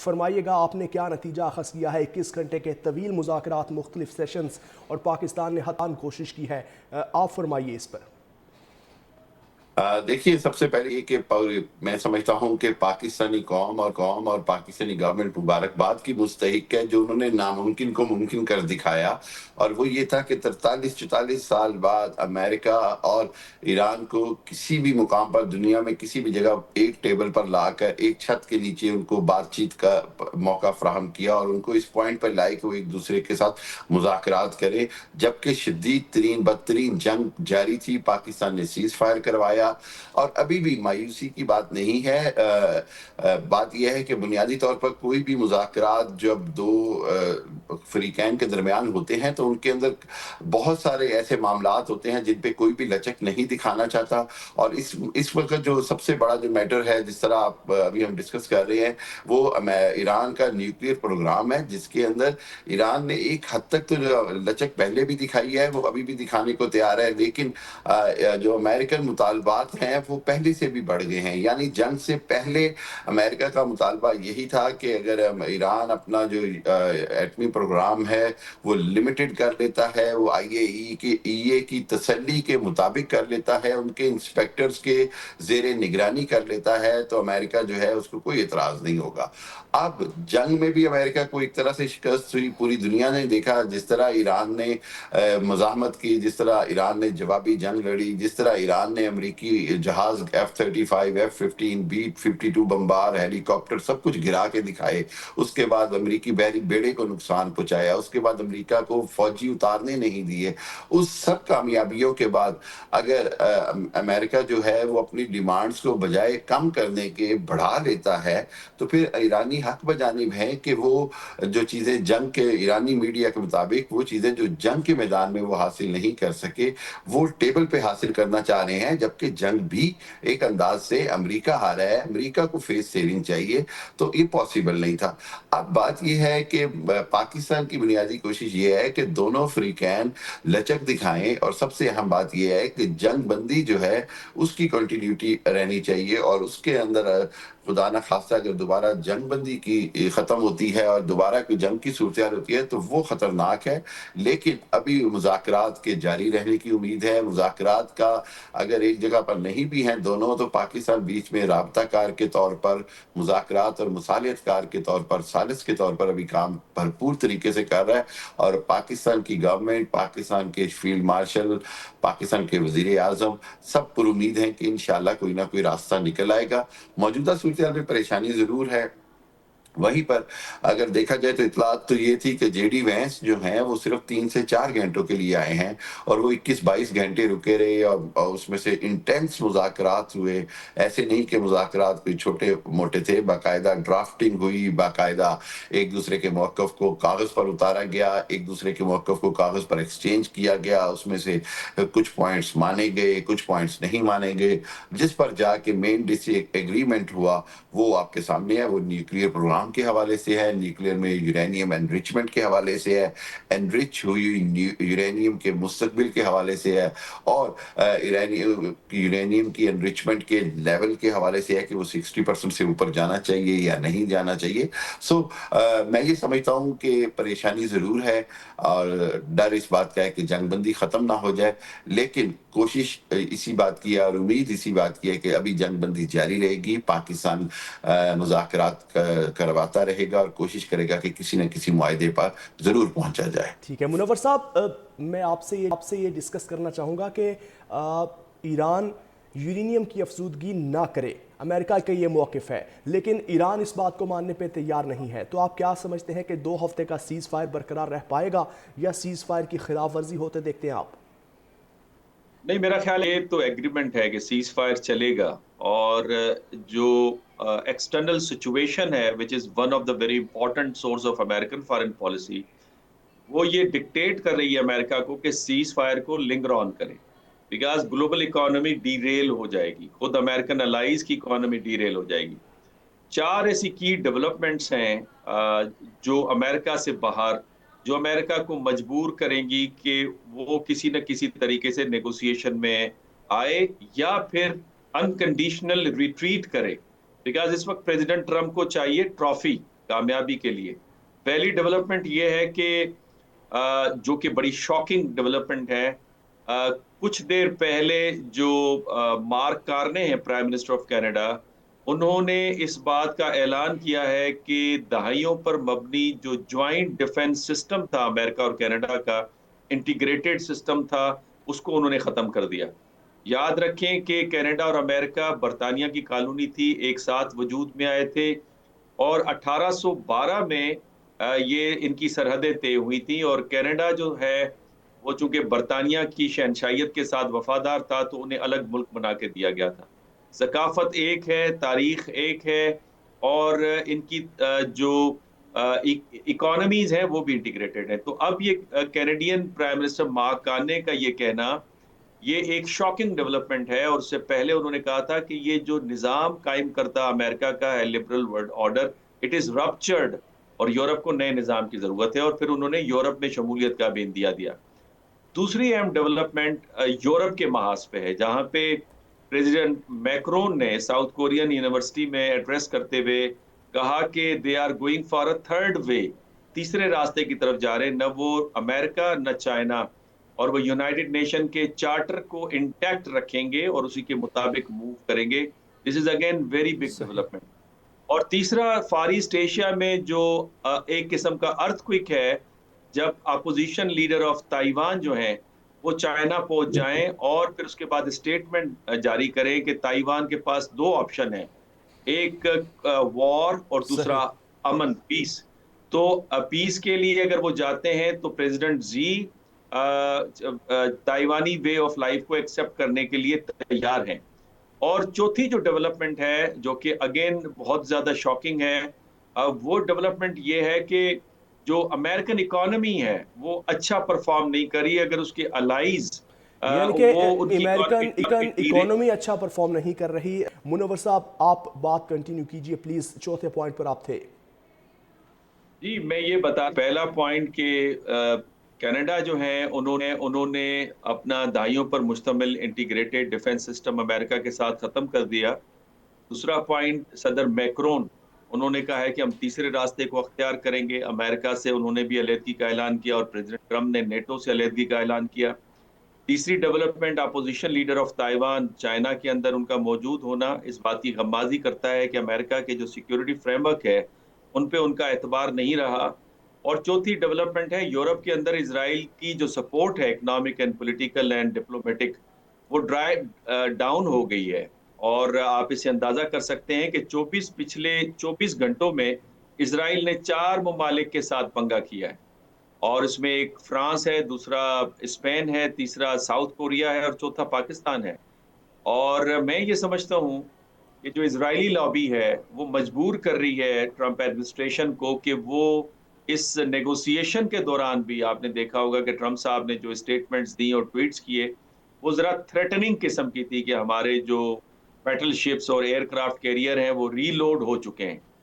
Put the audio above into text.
فرمائیے گا آپ نے کیا نتیجہ اخذ کیا ہے؟ 21 گھنٹے کے طویل مذاکرات، مختلف سیشنز، اور پاکستان نے حتان کوشش کی ہے، آپ فرمائیے اس پر۔ دیکھیے، سب سے پہلے یہ کہ میں سمجھتا ہوں کہ پاکستانی قوم اور پاکستانی گورنمنٹ مبارکباد کی مستحق ہے، جو انہوں نے ناممکن کو ممکن کر دکھایا، اور وہ یہ تھا کہ 43-44 سال بعد امریکہ اور ایران کو کسی بھی مقام پر دنیا میں کسی بھی جگہ ایک ٹیبل پر لا کر ایک چھت کے نیچے ان کو بات چیت کا موقع فراہم کیا، اور ان کو اس پوائنٹ پر لائے کہ وہ ایک دوسرے کے ساتھ مذاکرات کریں، جبکہ شدید ترین بدترین جنگ جاری تھی۔ پاکستان نے سیز فائر کروایا، اور ابھی بھی مایوسی کی بات نہیں ہے۔ بات یہ ہے کہ بنیادی طور پر کوئی بھی مذاکرات جب دو فریقین کے درمیان ہوتے ہیں تو ان کے اندر بہت سارے ایسے معاملات ہوتے ہیں جن پہ کوئی بھی لچک نہیں دکھانا چاہتا، اور اس وقت جو سب سے بڑا جو میٹر ہے، جس طرح ابھی ہم ڈسکس کر رہے ہیں، وہ ایران کا نیوکلیئر پروگرام ہے، جس کے اندر ایران نے ایک حد تک تو جو لچک پہلے بھی دکھائی ہے وہ ابھی بھی دکھانے کو تیار ہے، لیکن جو امریکن مطالبات ہیں وہ پہلے سے بھی بڑھ گئے ہیں۔ یعنی جنگ سے پہلے امریکہ کا مطالبہ یہی تھا کہ اگر ایران اپنا جو ایٹمی پروگرام ہے وہ لمیٹڈ کر لیتا ہے، وہ آئی اے کی تسلی کے مطابق کر لیتا ہے، ان کے انسپیکٹرز کے زیر نگرانی کر لیتا ہے، تو امریکہ جو ہے اس کو کوئی اعتراض نہیں ہوگا۔ اب جنگ میں بھی امریکہ کو ایک طرح سے شکست ہوئی، پوری دنیا نے دیکھا جس طرح ایران نے مزاحمت کی، جس طرح ایران نے جوابی جنگ لڑی، جس طرح ایران نے امریکی جہاز F-35 F-15 B-52 بمبار، ہیلی کاپٹر سب کچھ گرا کے دکھائے، اس کے بعد امریکی بحری بیڑے کو نقصان پہنچایا، اس کے بعد امریکہ کو فوجی اتارنے نہیں دیے۔ اس سب کامیابیوں کے بعد اگر امریکہ جو ہے وہ اپنی ڈیمانڈز کو بجائے کم کرنے کے بڑھا لیتا ہے، تو پھر ایرانی حق بجانب ہے کہ وہ جو چیزیں جنگ کے ایرانی میڈیا کے مطابق وہ چیزیں جو جنگ کے میدان میں وہ حاصل نہیں کر سکے، وہ ٹیبل پہ حاصل کرنا چاہ رہے ہیں، جبکہ جنگ بھی ایک انداز سے امریکہ ہارا ہے، امریکہ کو فیس سیونگ چاہیے، تو یہ پاسبل نہیں تھا۔ اب بات یہ ہے کہ پاکستان کی بنیادی کوشش یہ ہے کہ دونوں فریقین لچک دکھائیں، اور سب سے اہم بات یہ ہے کہ جنگ بندی جو ہے اس کی کنٹینیوٹی رہنی چاہیے، اور اس کے اندر خدا نہ خواستہ اگر دوبارہ جنگ بندی کی ختم ہوتی ہے اور دوبارہ کوئی جنگ کی صورتحال ہوتی ہے تو وہ خطرناک ہے، لیکن ابھی مذاکرات کے جاری رہنے کی امید ہے۔ مذاکرات کا اگر ایک جگہ پر نہیں بھی ہیں دونوں، تو پاکستان بیچ میں رابطہ کار کے طور پر، مذاکرات اور مصالحت کار کے طور پر، ثالث کے طور پر ابھی کام بھرپور طریقے سے کر رہا ہے، اور پاکستان کی گورنمنٹ، پاکستان کے فیلڈ مارشل، پاکستان کے وزیر اعظم سب پر امید ہیں کہ انشاءاللہ کوئی نہ کوئی راستہ نکل آئے گا۔ موجودہ صورتحال میں پریشانی ضرور ہے، وہیں پر اگر دیکھا جائے تو اطلاعات تو یہ تھی کہ جے ڈی وینس جو ہیں وہ صرف 3 سے 4 گھنٹوں کے لیے آئے ہیں، اور وہ 21-22 گھنٹے رکے رہے، اور اس میں سے انٹینس مذاکرات ہوئے۔ ایسے نہیں کہ مذاکرات کوئی چھوٹے موٹے تھے، باقاعدہ ڈرافٹنگ ہوئی، باقاعدہ ایک دوسرے کے موقف کو کاغذ پر اتارا گیا، ایک دوسرے کے موقف کو کاغذ پر ایکسچینج کیا گیا، اس میں سے کچھ پوائنٹس مانے گئے، کچھ پوائنٹس نہیں مانے گئے، جس پر جا کے مین ایگریمنٹ ہوا وہ آپ کے سامنے ہے۔ وہ نیوکلیئر پروگرام کے حوالے سے ہے، نیوکلیئر میں یورینیم انریچمنٹ کے حوالے سے ہے، انرچ ہوئی یورینیم کے مستقبل کے حوالے سے ہے، اور یورینیم کی انرچمنٹ کے لیول کے حوالے سے ہے کہ وہ 60% سے اوپر جانا چاہیے یا نہیں جانا چاہیے۔ میں یہ سمجھتا ہوں کہ پریشانی ضرور ہے، اور ڈر اس بات کا ہے کہ جنگ بندی ختم نہ ہو جائے، لیکن کوشش اسی بات کی ہے اور امید اسی بات کی ہے کہ ابھی جنگ بندی جاری رہے گی، پاکستان مذاکرات کرواتا رہے گا اور کوشش کرے گا کہ کسی نہ کسی معاہدے پر ضرور پہنچا جائے۔ ٹھیک ہے منور صاحب، میں آپ سے یہ ڈسکس کرنا چاہوں گا کہ ایران یورینیم کی افزودگی نہ کرے، امریکہ کا یہ موقف ہے، لیکن ایران اس بات کو ماننے پہ تیار نہیں ہے، تو آپ کیا سمجھتے ہیں کہ 2 ہفتے کا سیز فائر برقرار رہ پائے گا یا سیز فائر کی خلاف ورزی ہوتے دیکھتے ہیں آپ؟ نہیں، میرا خیال یہ تو ایگریمنٹ ہے کہ سیز فائر چلے گا، اور جو ایکسٹرنل سچویشن ہے which is one of the very important source of American foreign policy, وہ یہ ڈکٹیٹ کر رہی ہے امریکہ کو کہ سیز فائر کو لنگر آن کرے، because global economy derail ہو جائے گی، خود امریکن الائز کی اکانومی ڈی ریل ہو جائے گی۔ 4 ایسی کی ڈیولپمنٹس ہیں جو امریکہ سے باہر، جو امریکہ کو مجبور کریں گی کہ وہ کسی نہ کسی طریقے سے نیگوسیشن میں آئے یا پھر انکنڈیشنل ریٹریٹ کرے، بیکاز اس وقت پریزیڈنٹ ٹرمپ کو چاہیے ٹرافی، کامیابی کے لیے. پہلی ڈیولپمنٹ یہ ہے کہ جو کہ بڑی شاکنگ ڈیولپمنٹ ہے, کچھ دیر پہلے جو مارک کارنے ہیں پرائم منسٹر آف کینیڈا, انہوں نے اس بات کا اعلان کیا ہے کہ دہائیوں پر مبنی جو جوائنٹ ڈیفنس سسٹم تھا امریکہ اور کینیڈا کا, انٹیگریٹڈ سسٹم تھا, اس کو انہوں نے ختم کر دیا. یاد رکھیں کہ کینیڈا اور امریکہ برطانیہ کی کالونی تھی, ایک ساتھ وجود میں آئے تھے, اور 1812 میں یہ ان کی سرحدیں طے ہوئی تھیں, اور کینیڈا جو ہے وہ چونکہ برطانیہ کی شہنشاہیت کے ساتھ وفادار تھا تو انہیں الگ ملک بنا کے دیا گیا تھا. ثقافت ایک ہے, تاریخ ایک ہے, اور ان کی جو اکانومیز ہیں وہ بھی انٹیگریٹڈ ہیں. تو اب یہ کینیڈین پرائم منسٹر مارک کارنے کا یہ کہنا یہ ایک شاکنگ ڈیولپمنٹ ہے, اور اس سے پہلے انہوں نے کہا تھا کہ یہ جو نظام قائم کرتا امریکہ کا ہے liberal world order, it is ruptured, اور یورپ کو نئے نظام کی ضرورت ہے, اور پھر انہوں نے یورپ میں شمولیت کا بھی اندیا دیا. دوسری اہم ڈیولپمنٹ یورپ کے محاذ پہ ہے, جہاں پہ پریزیڈنٹ میکرون نے ساؤتھ کورین یونیورسٹی میں ایڈریس کرتے ہوئے کہا کہ they are going for a third way, تیسرے راستے کی طرف جا رہے ہیں, نہ وہ امریکہ نہ چائنا, اور وہ یونائٹڈ نیشن کے چارٹر کو انٹیکٹ رکھیں گے اور اسی کے مطابق موو کریں گے. This is again very big development. اور تیسرا, فار ایسٹ ایشیا میں جو ایک قسم کا ارتھ کوئک ہے, جب اپوزیشن لیڈر آف تائیوان جو ہیں وہ چائنا پہنچ جائیں اور پھر اس کے بعد اسٹیٹمنٹ جاری کریں کہ تائیوان کے پاس دو آپشن ہیں, ایک وار اور دوسرا صحیح. امن, پیس. تو پیس کے لیے اگر وہ جاتے ہیں تو پریزیڈنٹ زی تائیوانی وے آف لائف کو ایکسپٹ کرنے کے لیے تیار ہیں. اور چوتھی جو ڈیولپمنٹ ہے جو کہ اگین بہت زیادہ شاکنگ ہے, وہ ڈیولپمنٹ یہ ہے کہ جو امریکن اکانومی ہے وہ اچھا پرفارم نہیں کری, اگر اس کے الائز یعنی کہ وہ ان کی امریکن اکانومی اچھا پرفارم نہیں کر رہی. منور صاحب آپ بات کنٹینیو کیجئے پلیز, چوتھے پوائنٹ پر آپ تھے. جی میں یہ بتا, پہلا پوائنٹ کہ کینیڈا جو ہیں انہوں نے اپنا دہائیوں پر مشتمل انٹیگریٹڈ ڈیفنس سسٹم امریکہ کے ساتھ ختم کر دیا. دوسرا پوائنٹ, صدر میکرون انہوں نے کہا ہے کہ ہم تیسرے راستے کو اختیار کریں گے. امریکہ سے انہوں نے بھی علیحدگی کا اعلان کیا, اور پریزیڈنٹ ٹرمپ نے نیٹو سے علیحدگی کا اعلان کیا. تیسری development, opposition leader of Taiwan China کے اندر ان کا موجود ہونا اس بات کی غمازی کرتا ہے کہ امریکہ کے جو سیکیورٹی فریم ورک ہے ان پہ ان کا اعتبار نہیں رہا. اور چوتھی ڈیولپمنٹ ہے, یورپ کے اندر اسرائیل کی جو سپورٹ ہے economic and political and diplomatic, وہ ڈرائی ڈاؤن ہو گئی ہے. اور آپ اسے اندازہ کر سکتے ہیں کہ پچھلے 24 گھنٹوں میں اسرائیل نے 4 ممالک کے ساتھ پنگا کیا ہے, اور اس میں ایک فرانس ہے, دوسرا اسپین ہے, تیسرا ساؤتھ کوریا ہے, اور چوتھا پاکستان ہے. اور میں یہ سمجھتا ہوں کہ جو اسرائیلی لابی ہے وہ مجبور کر رہی ہے ٹرمپ ایڈمنسٹریشن کو کہ وہ اس نیگوسیشن کے دوران بھی, آپ نے دیکھا ہوگا کہ ٹرمپ صاحب نے جو اسٹیٹمنٹس دی اور ٹویٹس کیے وہ ذرا تھریٹننگ قسم کی تھی کہ ہمارے جو بیٹل شپس اور ایئر کرافٹ کیریئر ہیں وہ ری لوڈ ہو چکے ہیں,